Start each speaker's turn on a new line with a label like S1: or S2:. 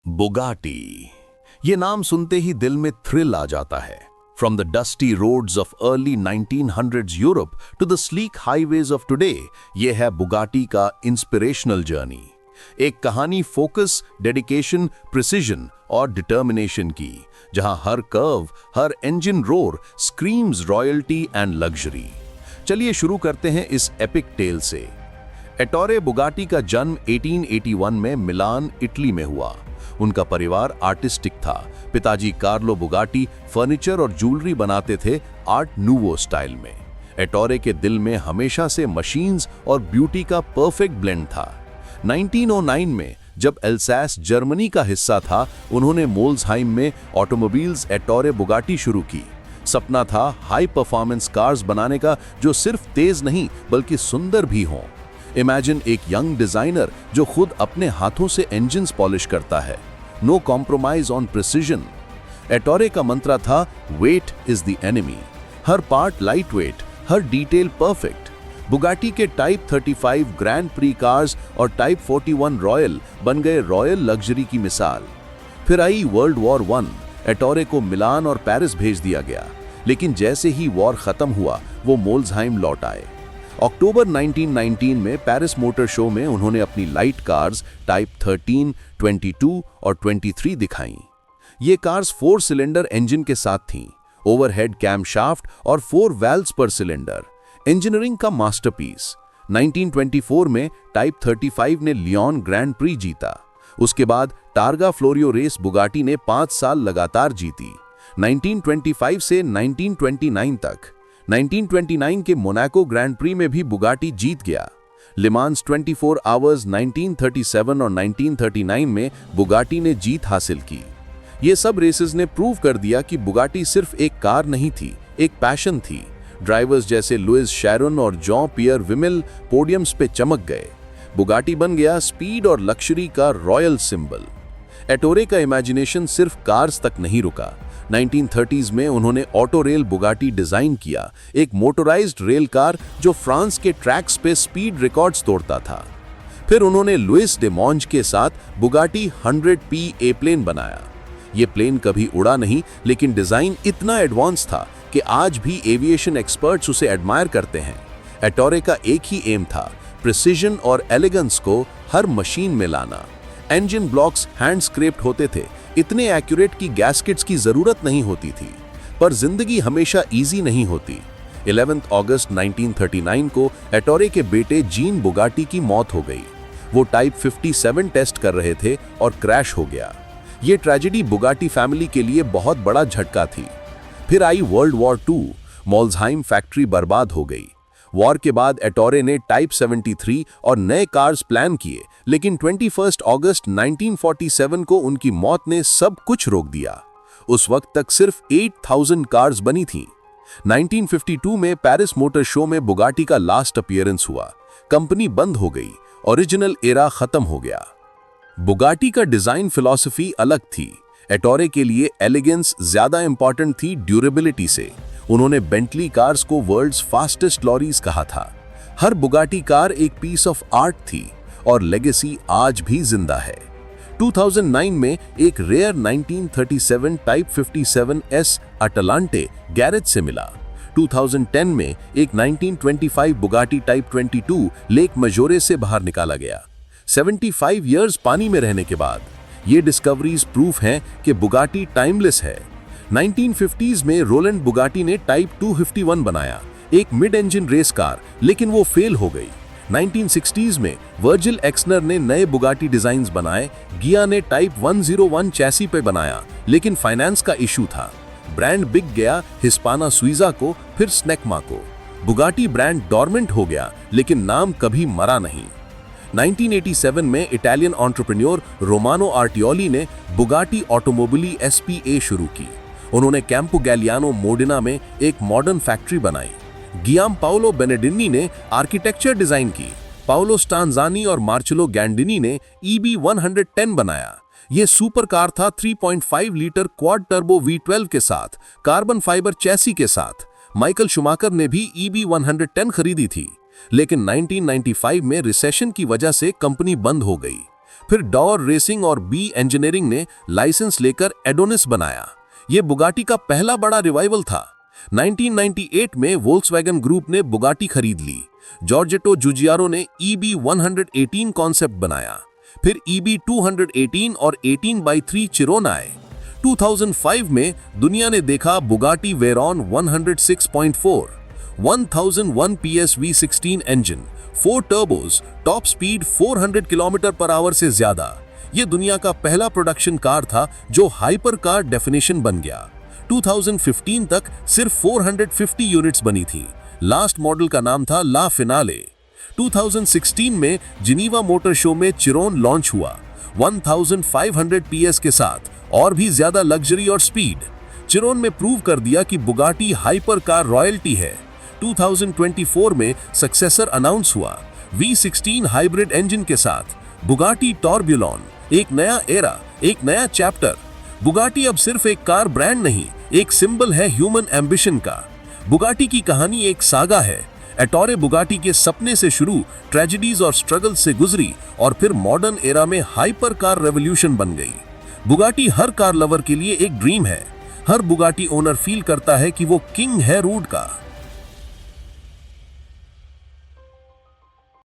S1: Bugatti. ये नाम सुनते ही दिल में थ्रिल आ जाता है। From the dusty roads of early 1900s Europe to the sleek highways of today, ये है बुगाटी का इंस्पिरेशनल जर्नी। एक कहानी फोकस, डेडिकेशन, प्रिसिजन और डिटर्मिनेशन की, जहां हर कर्व, हर engine roar screams royalty and luxury. चलिए शुरू करते हैं इस एपिक टेल से। एटोरे बुगाटी का जन्म 1881 में मिलान, इटली में हुआ। उनका परिवार आर्टिस्टिक था। पिताजी कार्लो बुगाटी फर्नीचर और ज्वेलरी बनाते थे आर्ट नूवो स्टाइल में। एटोरे के दिल में हमेशा से मशीन्स और ब्यूटी का परफेक्ट ब्लेंड था। 1909 में जब एल्सास जर्मनी का हिस्सा था, उन्होंने मोल्सहाइम में ऑटोमोबाइल्स एटोरे बुगाटी शुरू की। सपना था हाई परफॉर्मेंस कार्स बनाने का जो सिर्फ तेज नहीं बल्कि सुंदर भी हों। इमेजिन एक यंग डिजाइनर जो खुद अपने हाथों से इंजन्स पॉलिश करता है। No compromise on precision. Ettore का मंत्र था वेट इज द एनिमी। हर पार्ट लाइट वेट, हर डिटेल परफेक्ट। बुगाटी के टाइप 35 ग्रैंड प्री कार्स और टाइप 41 रॉयल बन गए रॉयल लग्जरी की मिसाल। फिर आई वर्ल्ड वॉर 1। एटोरे को मिलान और पेरिस भेज दिया गया, लेकिन जैसे ही वॉर खत्म हुआ वो मोल्सहाइम लौट आए। अक्टूबर 1919 में पेरिस मोटर शो में उन्होंने अपनी लाइट कार्स टाइप 13, 22 और 23 दिखाईं। ये कार्स 4 सिलेंडर इंजन के साथ थीं, ओवरहेड कैमशाफ्ट और 4 वाल्व्स पर सिलेंडर। इंजीनियरिंग का मास्टरपीस। 1924 में टाइप 35 ने लियोन ग्रैंड प्री जीता। उसके बाद टारगा फ्लोरियो रेस बुगाटी ने 5 साल लगातार जीती, 1925 से 1929 तक। 1929 के मोनाको ग्रैंड प्री में भी बुगाटी जीत गया। लिमांस 24 आवर्स 1937 और 1939 में बुगाटी ने जीत हासिल की। ये सब रेसेस ने प्रूव कर दिया कि बुगाटी सिर्फ एक कार नहीं थी, एक पैशन थी। ड्राइवर्स जैसे लुइस शैरन और जॉन पियर विमिल पोडियम्स पे चमक गए। बुगाटी बन गया स्पीड और लक्जरी का रॉयल सिंबल। एटोरे का इमेजिनेशन सिर्फ कार्स तक नहीं रुका। 1930s में उन्होंने ऑटो रेल बुगाटी डिजाइन किया, एक मोटराइज्ड रेल कार जो फ्रांस के ट्रैक्स पे स्पीड रिकॉर्ड्स तोड़ता था। फिर उन्होंने लुइस डे मॉन्ज के साथ बुगाटी 100P एप्लेन बनाया। ये प्लेन कभी उड़ा नहीं, लेकिन डिजाइन इतना एडवांस था कि आज भी एविएशन एक्सपर्ट्स उसे एडमायर करते हैं। एटोरे का एक ही एम था, प्रिसिजन और एलिगेंस को हर मशीन में लाना। इंजन ब्लॉक्स हैंड स्क्रैप्ड होते थे, इतने एक्यूरेट कि गैस्केट्स की जरूरत नहीं होती थी। पर जिंदगी हमेशा इजी नहीं होती। 11 अगस्त 1939 को एटोरे के बेटे जीन बुगाटी की मौत हो गई। वो टाइप 57 टेस्ट कर रहे थे और क्रैश हो गया। ये ट्रेजेडी बुगाटी फैमिली के लिए बहुत बड़ा झटका थी। फिर आई वर्ल्ड वॉर 2। मोल्सहाइम फैक्ट्री बर्बाद हो गई। वॉर के बाद एटोरे ने टाइप 73 और नए कार्स प्लान किए, लेकिन 21 अगस्त 1947 को उनकी मौत ने सब कुछ रोक दिया। उस वक्त तक सिर्फ 8000 कार्स बनी थीं। 1952 में पेरिस मोटर शो में बुगाटी का लास्ट अपीयरेंस हुआ। कंपनी बंद हो गई, ओरिजिनल एरा खत्म हो गया। बुगाटी का डिजाइन फिलॉसफी अलग थी। एटोरे के लिए एलिगेंस ज्यादा इंपॉर्टेंट थी ड्यूरेबिलिटी से। उन्होंने बेंटली कार्स को वर्ल्ड्स फास्टेस्ट लॉरीज कहा था। हर बुगाटी कार एक पीस ऑफ आर्ट थी और लेगेसी आज भी जिंदा है। 2009 में एक रेयर 1937 टाइप 57S अटलांटे गैरेज से मिला। 2010 में एक 1925 बुगाटी टाइप 22 लेक मजोरे से बाहर निकाला गया। 75 इयर्स पानी में रहने के बाद ये डिस्कवरीज प्रूफ हैं कि बुगाटी टाइमलेस है। 1950s में रोलैंड बुगाटी ने टाइप 251 बनाया, एक मिड इंजन रेस कार, लेकिन वो फेल हो गई। 1960s में वर्जिल एक्सनर ने नए बुगाटी डिजाइन्स बनाए। गिया ने टाइप 101 चैसी पे बनाया, लेकिन फाइनेंस का इशू था। ब्रांड बिक गया हिस्पाना सुइजा को, फिर स्नेकमा को। बुगाटी ब्रांड डॉर्मेंट हो गया, लेकिन नाम कभी मरा नहीं। 1987 में इटालियन एंटरप्रेन्योर रोमानो आर्टियोली ने बुगाटी ऑटोमोबिली SPA शुरू की। उन्होंने कैंपो गैलियानो मोडिना में एक मॉडर्न फैक्ट्री बनाई। गियाम पाओलो बेनेडिनी ने आर्किटेक्चर डिजाइन की। पाओलो स्टांजानी और मार्चेलो गैंडिनी ने EB 110 बनाया। यह सुपर कार था 3.5 लीटर क्वाड टर्बो V12 के साथ, कार्बन फाइबर चैसी के साथ। माइकल शुमाकर ने भी EB 110 खरीदी थी, लेकिन 1995 में रिसेशन की वजह से कंपनी बंद हो गई। फिर डॉर रेसिंग और बी इंजीनियरिंग ने लाइसेंस लेकर एडोनिस बनाया। ये बुगाटी का पहला बड़ा रिवाइवल था। 1998 में वोल्क्सवैगन ग्रुप ने बुगाटी खरीद ली। जॉर्जेटो जुजियारो ने EB 118 कॉन्सेप्ट बनाया। फिर EB 218 और 18/3 चिरोन आए। 2005 में दुनिया ने देखा Bugatti Veyron 106.4, 1001 PS V16 engine, 4 turbos, top speed 400 kilometre per hour से ज्यादा। यह दुनिया का पहला प्रोडक्शन कार था जो हाइपर कार डेफिनेशन बन गया। 2015 तक सिर्फ 450 यूनिट्स बनी थी। लास्ट मॉडल का नाम था ला फिनाले। 2016 में जिनीवा मोटर शो में चिरोन लॉन्च हुआ 1500 PS के साथ और भी ज्यादा लग्जरी और स्पीड। चिरोन में प्रूव कर दिया कि बुगाटी हाइपर कार रॉयल्टी है। 2024 में सक्सेसर अनाउंस हुआ V16 हाइब्रिड इंजन के साथ बुगाटी टॉर्ब्यूलॉन। एक नया एरा, एक नया चैप्टर। बुगाटी अब सिर्फ एक कार ब्रांड नहीं, एक सिंबल है ह्यूमन एम्बिशन का। बुगाटी की कहानी एक सागा है। एटोरे बुगाटी के सपने से शुरू, ट्रेजेडीज और स्ट्रगल से गुजरी और फिर मॉडर्न एरा में हाइपर कार रेवोल्यूशन बन गई। बुगाटी हर कार लवर के लिए एक ड्रीम है। हर बुगाटी ओनर फील करता है कि वो किंग है रोड का।